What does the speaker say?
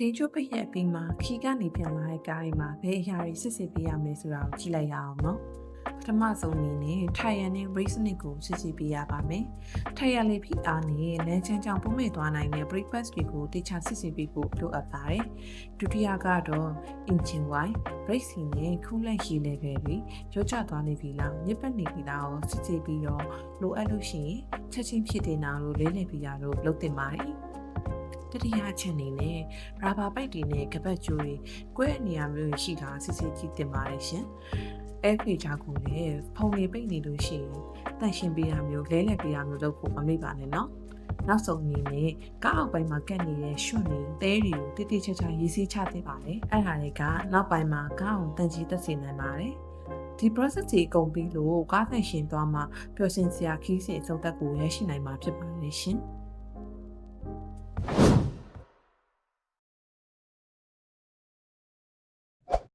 တင်ချိုးပိတ်ရက်ပြီးမှခီကနေပြန်လာတဲ့ကားအိမ်မှာဘယ်အရာတွေစစ်စစ်ပေးရမလဲဆိုတာကိုကြည့်လိုက်ရအောင်နော်ပထမဆုံးအနေနဲ့ထိုင်ရန်နဲ့ bracelet ကိုစစ်စစ်ပေးရပါမယ်ထိုင်ရန်လေးဖိအားနဲ့လမ်းချမ်းကြောင်ပုံမဲ့သွားနိုင်တဲ့ breakfast တွေကိုတေချာစစ်စစ်ပေးဖို့လိုအပ်ပါတယ်ဒုတိယကတော့ engine wine brake နဲ့ coolant heat level တွေရောကျသွားနေပြီလားမြစ်ပတ်နေပြီလားကိုစစ်စစ်ပြီးတော့လိုအပ်လို့ရှိရင်ချက်ချင်းဖြစ်တင်တာလို့လဲလှယ်ပြရလို့လုပ်တင်ပါတယ်တတိယချက်အနေနဲ့ရာဘာပိုက်တွေနဲ့ကပတ်ကြိုးတွေကွဲအနေရာမျိုးရှိတာစစ်စစ်ကြည့်တင်ပါတယ်ရှင်။အဲ့ဖေချာကိုလည်းဖုံတွေပိတ်နေလို့ရှိရင်တန့်ရှင်းပေးရမျိုးလဲလှယ်ပေးရမျိုးလုပ်ဖို့မမေ့ပါနဲ့နော်။နောက်ဆုံးအနေနဲ့ကားအောက်ပိုင်းမှာကတ်နေတဲ့ရွှွန့်တွေတဲတွေကိုတိတိကျကျရေးစည်းချသင့်ပါတယ်။အဲ့ဒါတွေကနောက်ပိုင်းမှာကားအောင်တန်ကြီးသက်စေနိုင်ပါတယ်။ဒီ process တွေအကုန်ပြီးလို့ကားတန့်ရှင်းသွားမှပျော်စင်စရာခီးစဉ်အစုံသက်ကိုရရှိနိုင်မှာဖြစ်ပါတယ်ရှင်။